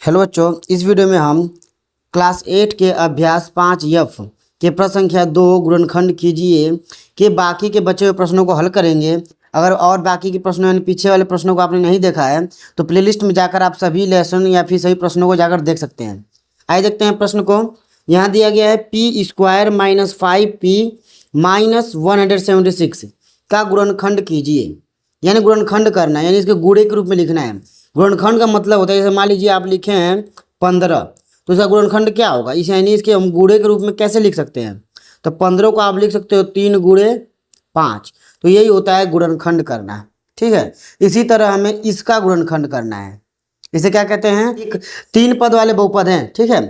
Hello बच्चों, इस video में हम क्लास 8 के अभ्यास 5F के प्रश्न संख्या 2 गुणनखंड कीजिए के बाकी के बचे हुए प्रश्नों को हल करेंगे। अगर और बाकी के प्रश्नों यानी पीछे वाले प्रश्नों को आपने नहीं देखा है तो प्लेलिस्ट में जाकर आप सभी लेसन या फिर सभी प्रश्नों को जाकर देख सकते हैं। आइए देखते हैं प्रश्न को। यहाँ दिया गया है P square minus 5p minus 176 का गुणनखंड कीजिए, यानी गुणनखंड करना है, यानी इसके गुणे के रूप में लिखना है। गुणनखंड का मतलब होता है, जैसे मान लीजिए आप लिखे हैं 15, तो इसका गुणनखंड क्या होगा, इस यानी इसके हम गुणे के रूप में कैसे लिख सकते हैं। तो 15 को आप लिख सकते हो 3 गुणे 5, तो यही होता है गुणनखंड करना। ठीक है, इसी तरह हमें इसका गुणनखंड करना है। इसे क्या कहते हैं, एक 3 पद वाले बहुपद हैं। ठीक है,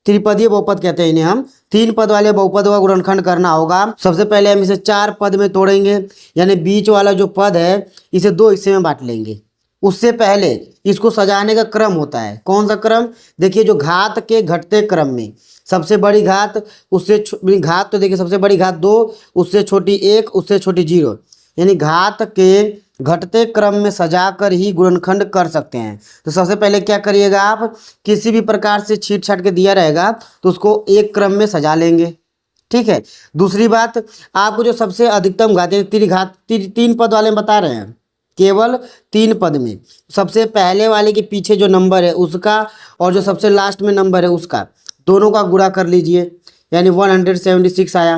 त्रिपदीय बहुपद कहते हैं इन्हें हम। 3 पद वाले बहुपद का गुणनखंड करना होगा। सबसे पहले हम इसे 4 पद में तोड़ेंगे, यानी बीच वाला जो पद है इसे 2 हिस्से में बांट लेंगे। उससे पहले इसको सजाने का क्रम होता है। कौन सा क्रम, देखिए जो घात के घटते क्रम में सबसे बड़ी घात उससे घात, तो देखिए सबसे बड़ी घात 2, उससे छोटी 1, उससे छोटी 0, यानी घात के घटते क्रम में सजाकर ही गुणनखंड कर सकते हैं। तो सबसे पहले क्या करिएगा, आप किसी भी प्रकार से छीट छाट के दिया रहेगा तो उसको एक क्रम में सजा लेंगे। ठीक है, दूसरी बात, आपको जो सबसे अधिकतम घात त्रिघात 3 पद वाले बता रहे हैं, केवल 3 पद में सबसे पहले वाले के पीछे जो नंबर है उसका और जो सबसे लास्ट में नंबर है उसका दोनों का गुणा कर लीजिए, यानी 176 आया।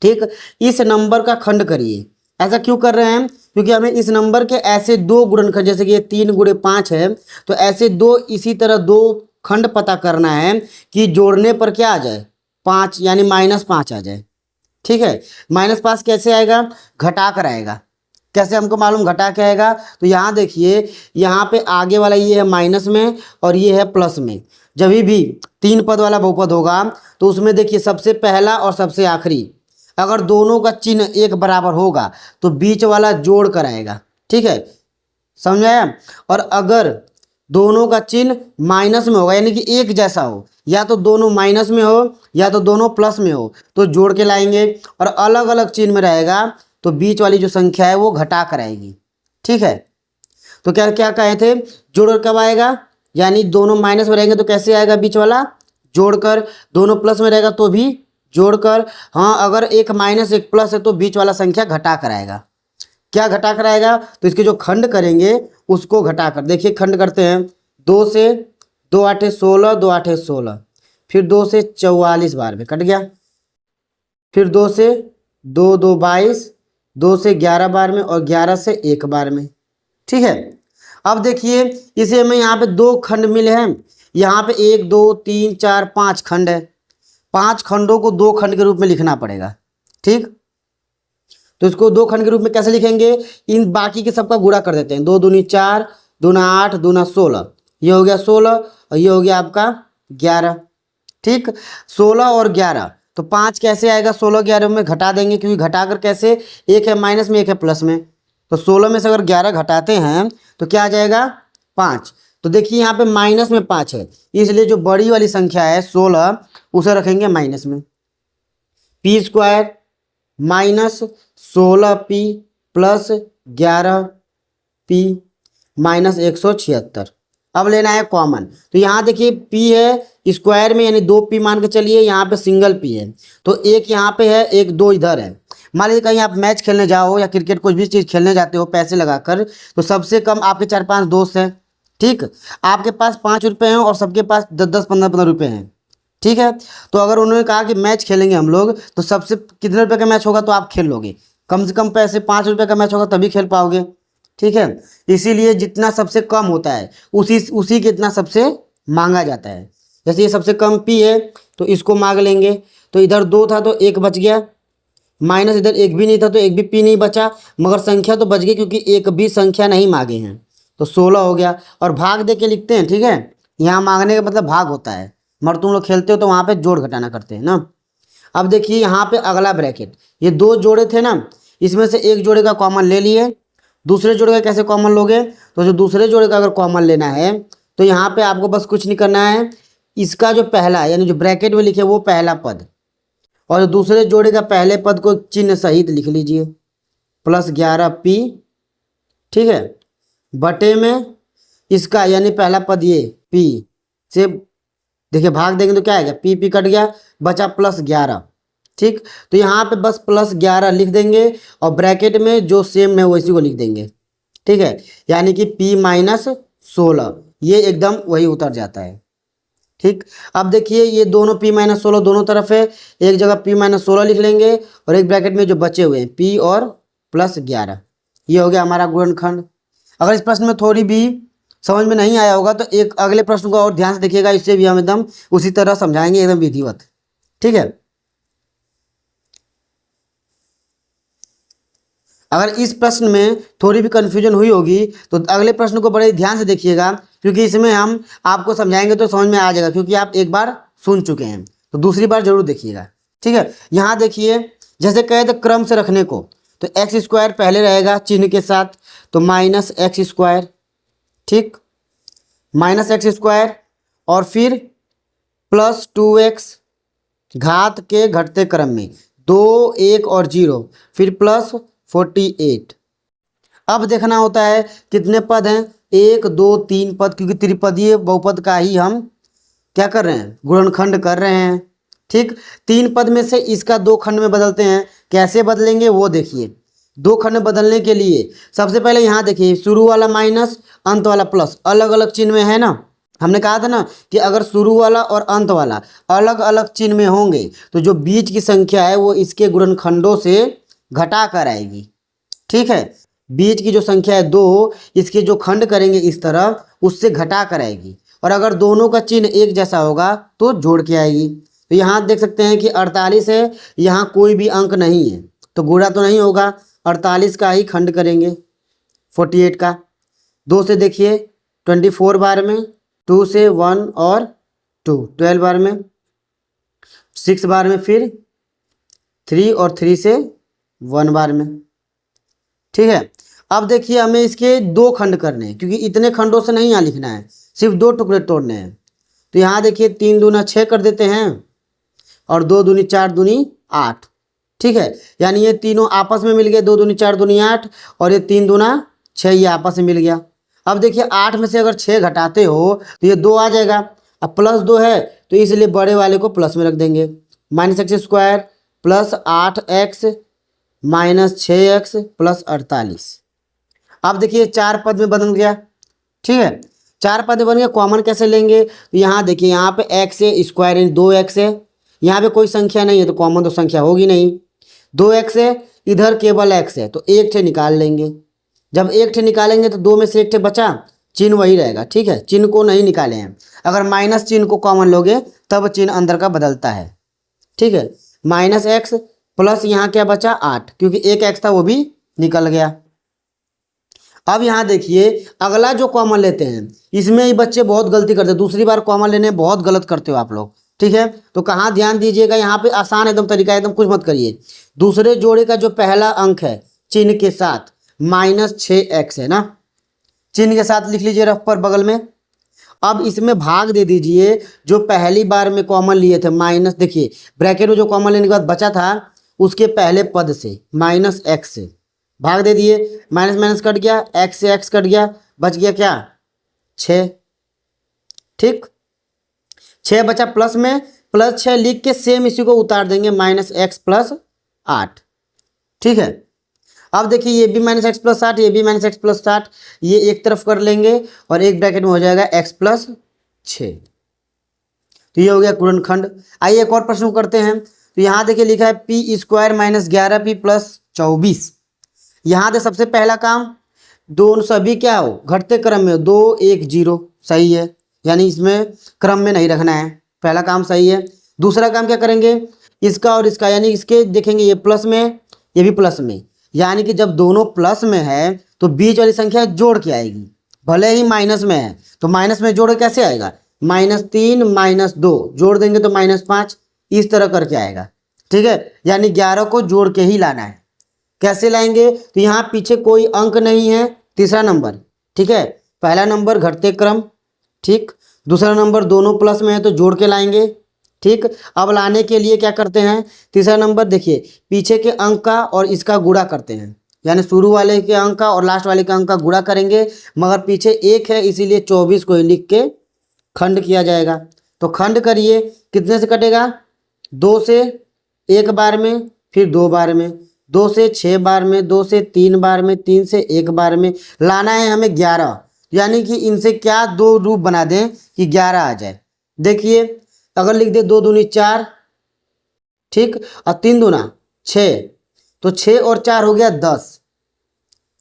ठीक, इस नंबर का खंड करिए। ऐसा क्यों कर रहे हैं, क्योंकि हमें इस नंबर के ऐसे 2 गुणनखंड, जैसे कि ये 3 गुणे 5 है, तो ऐसे 2 इसी तरह 2 खंड पता करना है कि जोड़ने पर क्या आ जाए, 5, यानी -5 आ जाए। ठीक है, -5 कैसे आएगा, घटा कर आएगा। कैसे हमको मालूम घटा के आएगा, तो यहाँ देखिए, यहाँ पे आगे वाला ये है माइनस में और ये है प्लस में। जब भी 3 पद वाला बहुपद होगा तो उसमें देखिए सबसे पहला और सबसे आखिरी, अगर दोनों का चिन्ह एक बराबर होगा तो बीच वाला जोड़ कर आएगा। ठीक है, समझ आया। और अगर दोनों का चिन्ह माइनस में होगा, यानी कि एक जैसा हो, या तो दोनों माइनस में हो या तो दोनों प्लस में हो, तो जोड़ के लाएंगे। और अलग अलग चिन्ह में रहेगा तो बीच वाली जो संख्या है वो घटा कर आएगी। ठीक है, तो क्या क्या कहे थे, जोड़ कब आएगा, यानी दोनों माइनस में रहेंगे तो कैसे आएगा बीच वाला, जोड़कर। दोनों प्लस में रहेगा तो भी जोड़कर। हाँ, अगर एक माइनस एक प्लस है तो बीच वाला संख्या घटा कर आएगा। क्या घटा कर आएगा, तो इसके जो खंड करेंगे उसको घटा कर। देखिए खंड करते हैं, 2 से 2 8 16, 2 8 16, फिर 2 से 44 बार में कट गया, फिर 2 से 2 2 22, 2 से 11 बार में और 11 से 1 बार में। ठीक है, अब देखिए इसे हमें यहाँ पे 2 खंड मिले हैं, यहाँ पे 1 2 3 4 5 खंड है। 5 खंडों को 2 खंड के रूप में लिखना पड़ेगा। ठीक, तो इसको 2 खंड के रूप में कैसे लिखेंगे, इन बाकी के सबका गुणा कर देते हैं। 2 दूनी 4, 2 8, 2 16, ये हो गया 16 और ये हो गया आपका 11। ठीक, 16 और 11, तो 5 कैसे आएगा, 16 11 में घटा देंगे, क्योंकि घटा कर कैसे, एक है माइनस में एक है प्लस में, तो 16 में से अगर 11 घटाते हैं तो क्या आ जाएगा, 5। तो देखिए यहाँ पे माइनस में 5 है, इसलिए जो बड़ी वाली संख्या है 16 उसे रखेंगे माइनस में। P square minus 16p plus 11p minus 176। अब लेना है कॉमन, तो यहाँ देखिए p है स्क्वायर में, यानी 2p मान के चलिए, यहाँ पे सिंगल p है, तो एक यहाँ पे है, एक 2 इधर है। मान लीजिए कहीं आप मैच खेलने जाओ या क्रिकेट कुछ भी चीज़ खेलने जाते हो पैसे लगाकर, तो सबसे कम आपके 4-5 दोस्त हैं। ठीक, आपके पास 5 रुपये हैं और सबके पास 10-10 15-15 रुपये हैं। ठीक है, तो अगर उन्होंने कहा कि मैच खेलेंगे हम लोग, तो सबसे कितने रुपए का मैच होगा तो आप खेल लोगे, कम से कम पैसे 5 रुपये का मैच होगा तभी खेल पाओगे। ठीक है, इसीलिए जितना सबसे कम होता है उसी के इतना सबसे मांगा जाता है। जैसे ये सबसे कम p है तो इसको मांग लेंगे, तो इधर 2 था तो 1 बच गया, माइनस इधर 1 भी नहीं था तो 1 भी p नहीं बचा, मगर संख्या तो बच गई क्योंकि एक भी संख्या नहीं मांगे हैं, तो 16 हो गया। और भाग दे के लिखते हैं। ठीक है, यहाँ मांगने का मतलब भाग होता है, मगर तुम लोग खेलते हो तो वहाँ पे जोड़ घटाना करते हैं ना। अब देखिए यहाँ पे अगला ब्रैकेट, ये 2 जोड़े थे ना, इसमें से एक जोड़े का कॉमन ले लिए। दूसरे जोड़े का कैसे कॉमन लोगे, तो जो दूसरे जोड़े का अगर कॉमन लेना है तो यहाँ पे आपको बस कुछ नहीं करना है, इसका जो पहला यानी जो ब्रैकेट में लिखे वो पहला पद, और जो दूसरे जोड़े का पहले पद को चिन्ह सहित लिख लीजिए, प्लस 11p। ठीक है, बटे में इसका यानी पहला पद ये पी से देखिए भाग देंगे तो क्या आएगा, पी पी कट गया, बचा +11। ठीक, तो यहाँ पे बस +11 लिख देंगे और ब्रैकेट में जो सेम है वैसी को लिख देंगे। ठीक है, यानी कि P-16 ये एकदम वही उतर जाता है। ठीक, अब देखिए ये दोनों P-16 दोनों तरफ है, एक जगह P-16 लिख लेंगे और एक ब्रैकेट में जो बचे हुए हैं P और +11, ये हो गया हमारा गुणनखंड। अगर इस प्रश्न में थोड़ी भी समझ में नहीं आया होगा तो एक अगले प्रश्न को और ध्यान से देखिएगा, इससे भी हम एकदम उसी तरह समझाएंगे, एकदम विधिवत। ठीक है, अगर इस प्रश्न में थोड़ी भी कन्फ्यूजन हुई होगी तो अगले प्रश्न को बड़े ध्यान से देखिएगा, क्योंकि इसमें हम आपको समझाएंगे तो समझ में आ जाएगा, क्योंकि आप एक बार सुन चुके हैं, तो दूसरी बार जरूर देखिएगा। ठीक है, यहाँ देखिए जैसे कहे थे क्रम से रखने को, तो x² पहले रहेगा चिन्ह के साथ, तो -x²। ठीक, -x² और फिर +2x घात के घटते क्रम में 2, 1 और 0, फिर +48। अब देखना होता है कितने पद हैं, 1 2 3 पद, क्योंकि त्रिपदीय बहुपद का ही हम क्या कर रहे हैं, गुणनखंड कर रहे हैं। ठीक, 3 पद में से इसका 2 खंड में बदलते हैं, कैसे बदलेंगे वो देखिए। 2 खंड में बदलने के लिए सबसे पहले यहाँ देखिए शुरू वाला माइनस, अंत वाला प्लस, अलग अलग चिन्ह में है ना। हमने कहा था ना कि अगर शुरू वाला और अंत वाला अलग अलग चिन्ह में होंगे तो जो बीच की संख्या है वो इसके गुणनखंडों से घटा कर आएगी। ठीक है, बीच की जो संख्या है 2, इसके जो खंड करेंगे इस तरह, उससे घटा कर आएगी, और अगर दोनों का चिन्ह एक जैसा होगा तो जोड़ के आएगी। तो यहाँ देख सकते हैं कि 48 है, यहाँ कोई भी अंक नहीं है तो गुणा तो नहीं होगा, 48 का ही खंड करेंगे 48 का। 2 से देखिए 24 बार में, 2 से 1 और 2 12 बार में, 6 बार में, फिर 3 और 3 से 1 बार में। ठीक है, अब देखिए हमें इसके 2 खंड करने हैं, क्योंकि इतने खंडों से नहीं यहाँ लिखना है, सिर्फ 2 टुकड़े तोड़ने हैं। तो यहाँ देखिए 3 दूना 6 कर देते हैं और 2 दूनी 4 दूनी 8। ठीक है, यानी ये तीनों आपस में मिल गए, 2 दूनी 4 दूनी 8 और ये 3 दूना 6, ये आपस में मिल गया। अब देखिए 8 में से अगर 6 घटाते हो तो ये 2 आ जाएगा, अब +2 है तो इसलिए बड़े वाले को प्लस में रख देंगे, -x² + 8x -6x + 48। अब देखिए 4 पद में बदल गया। ठीक है, 4 पद में बन गया, कॉमन कैसे लेंगे, तो यहाँ देखिए यहाँ पे x है, स्क्वायर यानी 2x है, यहाँ पे कोई संख्या नहीं है तो कॉमन तो संख्या होगी नहीं, 2x है, इधर केवल x है तो एक ठे निकाल लेंगे। जब एक ठे निकालेंगे तो 2 में से एक ठे बचा, चिन्ह वही रहेगा। ठीक है, चिन्ह को नहीं निकाले हैं, अगर माइनस चिन्ह को कॉमन लोगे तब चिन्ह अंदर का बदलता है। ठीक है, -x प्लस यहाँ क्या बचा 8, क्योंकि एक x था वो भी निकल गया। अब यहाँ देखिए अगला जो कॉमन लेते हैं, इसमें ही बच्चे बहुत गलती करते हैं, दूसरी बार कॉमन लेने में बहुत गलत करते हो आप लोग। ठीक है, तो कहाँ ध्यान दीजिएगा, यहाँ पे आसान एकदम तरीका, एकदम कुछ मत करिए। दूसरे जोड़े का जो पहला अंक है चिन्ह के साथ -6x है ना, चिन्ह के साथ लिख लीजिए रफ पर बगल में। अब इसमें भाग दे दीजिए जो पहली बार में कॉमन लिए थे माइनस, देखिए ब्रैकेट में जो कॉमन लेने के बाद बचा था उसके पहले पद से -x से भाग दे दिए, माइनस माइनस कट गया, x से x कट गया, बच गया क्या 6। ठीक, 6 बचा, प्लस में +6 लिख के सेम इसी को उतार देंगे -x + 8। ठीक है, अब देखिए ये भी -x + 8, ये भी -x + 8, ये एक तरफ कर लेंगे और एक ब्रैकेट में हो जाएगा x + 6। तो ये हो गया गुणनखंड। आइए एक और प्रश्न करते हैं। तो यहाँ देखिए लिखा है p² - 11p + 24। यहाँ दे सबसे पहला काम, दोनों सभी क्या हो घटते क्रम में, 2 1 0 सही है, यानी इसमें क्रम में नहीं रखना है, पहला काम सही है। दूसरा काम क्या करेंगे, इसका और इसका, यानी इसके देखेंगे ये प्लस में ये भी प्लस में, यानी कि जब दोनों प्लस में है तो बीच वाली संख्या जोड़ के आएगी, भले ही माइनस में है तो माइनस में जोड़ कैसे आएगा, -3 - 2 जोड़ देंगे तो -5, इस तरह करके आएगा। ठीक है, यानी 11 को जोड़ के ही लाना है। कैसे लाएंगे, तो यहाँ पीछे कोई अंक नहीं है, तीसरा नंबर। ठीक है, पहला नंबर घटते क्रम, ठीक, दूसरा नंबर दोनों प्लस में है तो जोड़ के लाएंगे। ठीक, अब लाने के लिए क्या करते हैं, तीसरा नंबर देखिए पीछे के अंक का और इसका गुणा करते हैं, यानी शुरू वाले के अंक का और लास्ट वाले के अंक का गुणा करेंगे, मगर पीछे 1 है इसीलिए 24 को लिख के खंड किया जाएगा। तो खंड करिए, कितने से कटेगा? 2 से 1 बार में, फिर 2 बार में, 2 से 6 बार में, 2 से 3 बार में, 3 से 1 बार में। लाना है हमें 11, यानी कि इनसे क्या दो रूप बना दें कि 11 आ जाए। देखिए अगर लिख दे 2 दूनी 4, ठीक, और 3 दूना 6, तो 6 और 4 हो गया 10,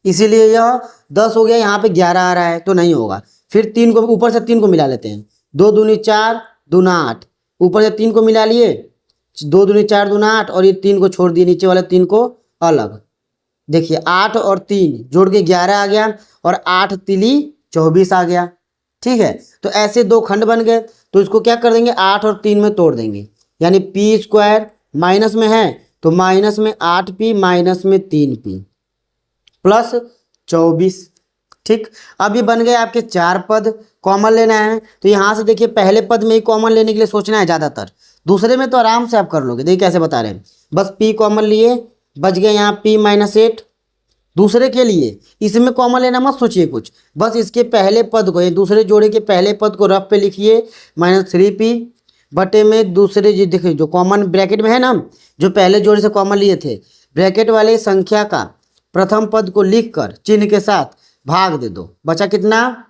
इसीलिए यह 10 हो गया, यहाँ पे 11 आ रहा है तो नहीं होगा। फिर 3 को ऊपर से 3 को मिला लेते हैं, 2 दूनी 4, दूना 8, ऊपर से 3 को मिला लिए, 2 दूनी 4 दूना 8, और ये 3 को छोड़ दिए, नीचे वाले 3 को अलग। देखिए 8 और 3 जोड़ के 11 आ गया, और 8 तिली 24 आ गया। ठीक है, तो ऐसे दो खंड बन गए। तो इसको क्या कर देंगे, 8 और 3 में तोड़ देंगे, यानी पी स्क्वायर माइनस में है तो माइनस में 8p माइनस में 3p प्लस 24। ठीक, अब ये बन गए आपके 4 पद। कॉमन लेना है तो यहाँ से देखिए पहले पद में ही कॉमन लेने के लिए सोचना है ज़्यादातर, दूसरे में तो आराम से आप कर लोगे। देखिए कैसे बता रहे हैं, बस p कॉमन लिए, बच गए यहाँ p माइनस 8। दूसरे के लिए इसमें कॉमन लेना मत सोचिए कुछ, बस इसके पहले पद को, दूसरे जोड़े के पहले पद को रफ पे लिखिए, -3p बटे में दूसरे जो देखिए जो कॉमन ब्रैकेट में है ना, जो पहले जोड़े से कॉमन लिए थे, ब्रैकेट वाले संख्या का प्रथम पद को लिखकर चिन्ह के साथ भाग दे दो, बचा कितना,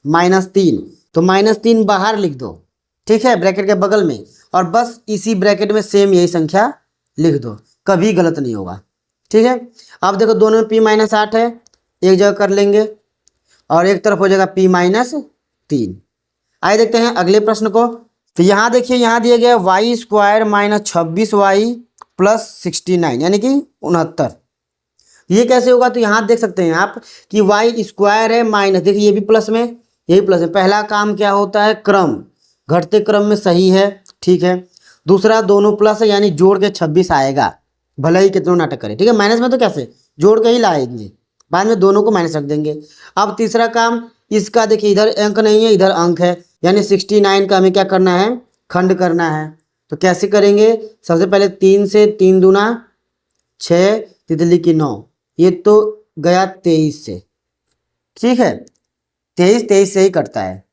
-3, तो -3 बाहर लिख दो, ठीक है, ब्रैकेट के बगल में, और बस इसी ब्रैकेट में सेम यही संख्या लिख दो, कभी गलत नहीं होगा। ठीक है, अब देखो दोनों में p-8 है, एक जगह कर लेंगे और एक तरफ हो जाएगा p-3। आइए देखते हैं अगले प्रश्न को। तो यहाँ देखिए, यहाँ दिया गया y स्क्वायर -26y प्लस 69 यानी कि 69। ये कैसे होगा, तो यहाँ देख सकते हैं आप कि y स्क्वायर है माइनस, देखिए ये भी प्लस में, यही प्लस में। पहला काम क्या होता है, क्रम, घटते क्रम में सही है, ठीक है। दूसरा दोनों प्लस है यानी जोड़ के 26 आएगा, भले ही कितनों नाटक करें, ठीक है। माइनस में तो कैसे जोड़ के ही लाएंगे, बाद में दोनों को माइनस रख देंगे। अब तीसरा काम इसका देखिए, इधर अंक नहीं है इधर अंक है, यानी 69 का हमें क्या करना है, खंड करना है। तो कैसे करेंगे, सबसे पहले 3 से 3 दूना 6, तितली की 9, ये तो गया 23 से, ठीक है, 23 से ही कटता है।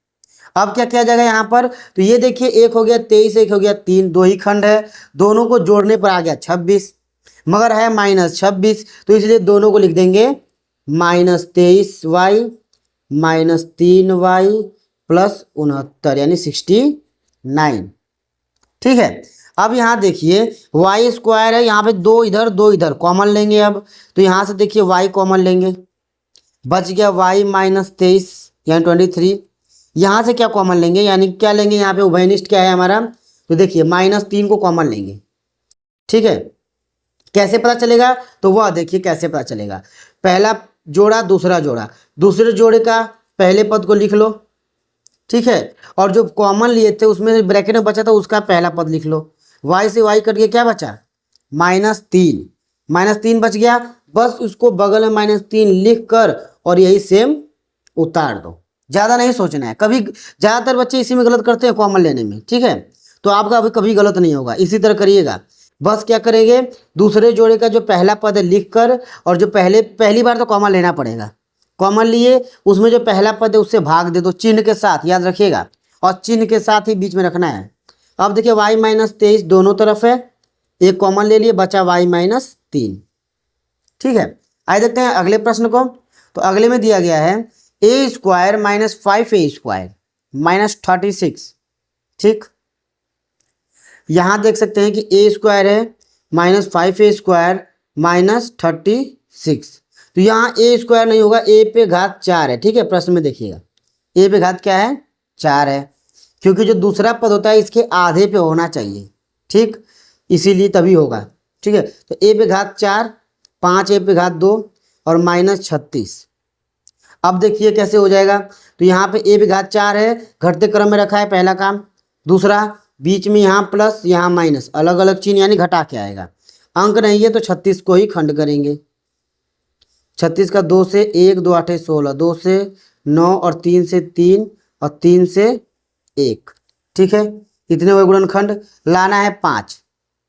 अब क्या किया जाएगा यहाँ पर, तो ये देखिए एक हो गया 23, एक हो गया 3, दो ही खंड है, दोनों को जोड़ने पर आ गया 26, मगर है -26, तो इसलिए दोनों को लिख देंगे -23y -3y प्लस 69 यानी 69। ठीक है, अब यहाँ देखिए y स्क्वायर है, यहाँ पे दो इधर कॉमन लेंगे। अब तो यहाँ से देखिए y कॉमन लेंगे, बच गया y -23 यानी 23। यहाँ से क्या कॉमन लेंगे, यानी क्या लेंगे, यहाँ पे उभयनिष्ठ क्या है हमारा, तो देखिए -3 को कॉमन लेंगे। ठीक है, कैसे पता चलेगा, तो वह देखिए कैसे पता चलेगा, पहला जोड़ा दूसरा जोड़ा, दूसरे जोड़े का पहले पद को लिख लो, ठीक है, और जो कॉमन लिए थे उसमें ब्रैकेट में बचा था उसका पहला पद लिख लो। y से y कट के क्या बचा, -3 बच गया, बस उसको बगल में -3 लिख कर और यही सेम उतार दो, ज़्यादा नहीं सोचना है। कभी ज़्यादातर बच्चे इसी में गलत करते हैं कॉमन लेने में, ठीक है, तो आपका अभी कभी गलत नहीं होगा, इसी तरह करिएगा। बस क्या करेंगे, दूसरे जोड़े का जो पहला पद है लिख कर, और जो पहली बार तो कॉमन लेना पड़ेगा, कॉमन लिए उसमें जो पहला पद है उससे भाग दे दो, चिन्ह के साथ, याद रखिएगा, और चिन्ह के साथ ही बीच में रखना है। अब देखिए y -23 दोनों तरफ है, एक कॉमन ले लिए, बचा y -3। ठीक है, आइए देखते हैं अगले प्रश्न को। तो अगले में दिया गया है a स्क्वायर -5a स्क्वायर -36। ठीक, यहाँ देख सकते हैं कि a स्क्वायर है -5a स्क्वायर -36, तो यहाँ a स्क्वायर नहीं होगा, a पे घात 4 है। ठीक है, प्रश्न में देखिएगा a पे घात क्या है, 4 है, क्योंकि जो दूसरा पद होता है इसके आधे पे होना चाहिए, ठीक, इसीलिए तभी होगा। ठीक है, तो a पे घात 4, 5a पे घात 2 और -36। अब देखिए कैसे हो जाएगा, तो यहाँ पे a पे घात 4 है, घटते क्रम में रखा है पहला काम, दूसरा बीच में यहाँ प्लस यहाँ माइनस, अलग अलग चिन्ह यानी घटा के आएगा, अंक नहीं है तो 36 को ही खंड करेंगे। 36 का 2 से 1, 2 8 16, 2 से 9 और 3 से 3 और 3 से 1। ठीक है, इतने हुए गुणनखंड। लाना है 5,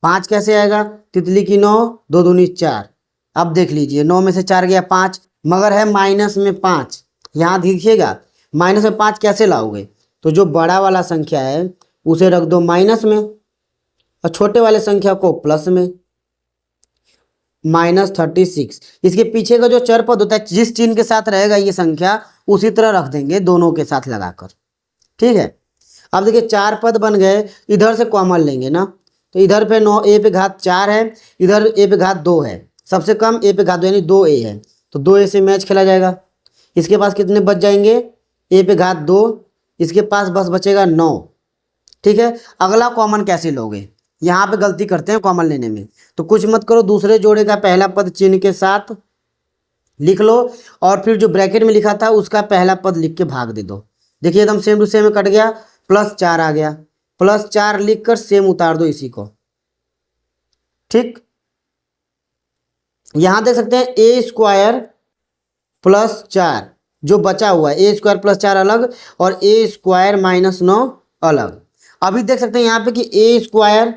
5 कैसे आएगा, तितली की 9, 2 दूनी 4। अब देख लीजिए 9 में से 4 गया 5, मगर है माइनस में 5, यहाँ देखिएगा माइनस में 5 कैसे लाओगे, तो जो बड़ा वाला संख्या है उसे रख दो माइनस में और छोटे वाले संख्या को प्लस में। -36 इसके पीछे का जो चर पद होता है जिस चिन्ह के साथ रहेगा ये संख्या उसी तरह रख देंगे दोनों के साथ लगाकर। ठीक है, अब देखिए 4 पद बन गए, इधर से कॉमन लेंगे ना, तो इधर पे 9 a पे घात 4 है, इधर a पे घात 2 है, सबसे कम a पे घात 2 यानी 2a है, तो 2a से मैच खेला जाएगा। इसके पास कितने बच जाएंगे, a पे घात 2, इसके पास बस बचेगा 9। ठीक है, अगला कॉमन कैसे लोगे, यहाँ पे गलती करते हैं कॉमन लेने में, तो कुछ मत करो, दूसरे जोड़े का पहला पद चिन्ह के साथ लिख लो और फिर जो ब्रैकेट में लिखा था उसका पहला पद लिख के भाग दे दो। देखिए एकदम सेम टू सेम में कट गया, +4 आ गया, +4 लिख कर सेम उतार दो इसी को। ठीक, यहां देख सकते हैं a² +4 जो बचा हुआ है, a² +4 अलग और a² -9 अलग। अभी देख सकते हैं यहाँ पे कि a²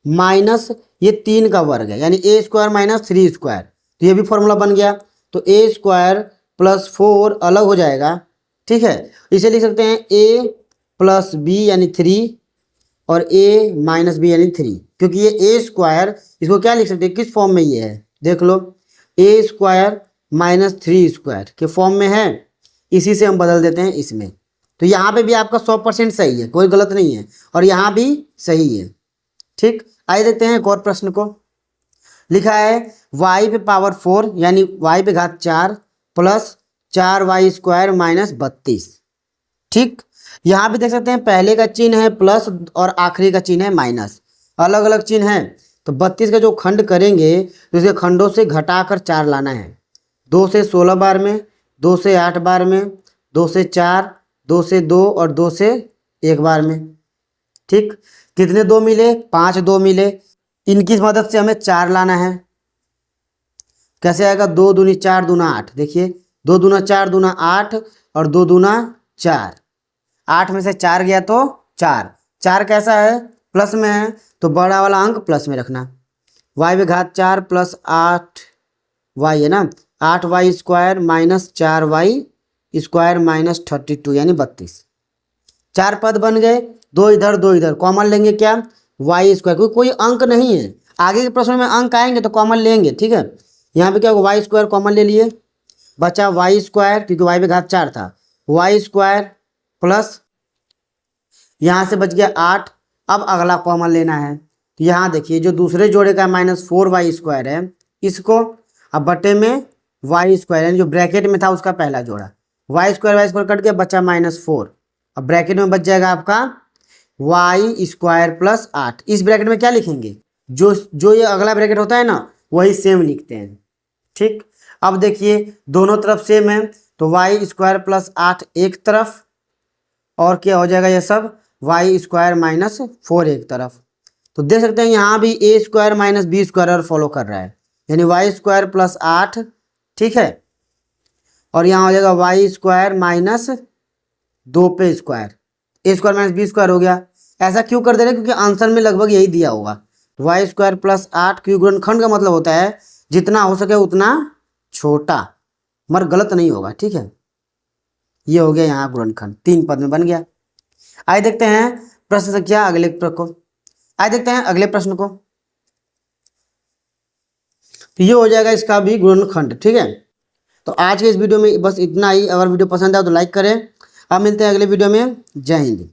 माइनस ये 3 का वर्ग है यानी a² -3², तो ये भी फॉर्मूला बन गया, तो a² +4 अलग हो जाएगा। ठीक है, इसे लिख सकते हैं a + b यानी 3 और a - b यानी 3, क्योंकि ये a², इसको क्या लिख सकते हैं, किस फॉर्म में ये है, देख लो a² -3² के फॉर्म में है, इसी से हम बदल देते हैं इसमें। तो यहाँ पे भी आपका 100% सही है, कोई गलत नहीं है, और यहाँ भी सही है। ठीक, आइए देखते हैं एक और प्रश्न को। लिखा है y पे पावर 4 यानी y पे घात 4 + 4y² -32। ठीक, यहाँ भी देख सकते हैं पहले का चिन्ह है प्लस और आखिरी का चिन्ह है माइनस, अलग अलग चिन्ह है, तो 32 का जो खंड करेंगे तो इसके खंडों से घटाकर 4 लाना है। 2 से 16 बार में, 2 से 8 बार में, 2 से 4, 2 से 2 और 2 से 1 बार में। ठीक, कितने 2 मिले, 5 2 मिले, इनकी मदद से हमें 4 लाना है। कैसे आएगा, 2 दूनी 4 दूना 8, देखिए 2 दूना 4 दूना 8 और 2 दूना 4, 8 में से 4 गया तो 4, 4 कैसा है, प्लस में है, तो बड़ा वाला अंक प्लस में रखना। y पे घात 4 + 8y है ना, 8y² -4y² -32 यानी 32। 4 पद बन गए, 2 इधर 2 इधर, कॉमन लेंगे क्या, y², क्योंकि कोई अंक नहीं है, आगे के प्रश्नों में अंक आएंगे तो कॉमन लेंगे। ठीक है, यहाँ पे क्या होगा, y² कॉमन ले लिए, बचा y², क्योंकि y पे घात 4 था, y² प्लस यहाँ से बच गया 8। अब अगला कॉमन लेना है, तो यहाँ देखिए जो दूसरे जोड़े का -4y² है, इसको अब बटे में y² यानी जो ब्रैकेट में था उसका पहला जोड़ा, y² कट के बचा -4, अब ब्रैकेट में बच जाएगा आपका y² + 8। इस ब्रैकेट में क्या लिखेंगे, जो ये अगला ब्रैकेट होता है ना वही सेम लिखते हैं। ठीक, अब देखिए दोनों तरफ सेम है, तो y² + 8 एक तरफ, और क्या हो जाएगा ये सब y² -4 एक तरफ। तो देख सकते हैं यहाँ भी a² - b² फॉलो कर रहा है, यानी y² + 8। ठीक है, और यहाँ हो जाएगा y² -2 पे स्क्वायर, a² - b² हो गया। ऐसा क्यों कर दे रहे हैं, क्योंकि आंसर में लगभग यही दिया होगा, y² + 8, क्योंकि गुणनखंड का मतलब होता है जितना हो सके उतना छोटा, मगर गलत नहीं होगा। ठीक है, ये हो गया यहाँ गुणनखंड, 3 पद में बन गया। आइए देखते हैं प्रश्न संख्या अगले को, आइए देखते हैं अगले प्रश्न को, तो ये हो जाएगा इसका भी गुणनखंड। ठीक है, तो आज के इस वीडियो में बस इतना ही। अगर वीडियो पसंद आए तो लाइक करें। अब मिलते हैं अगले वीडियो में। जय हिंद।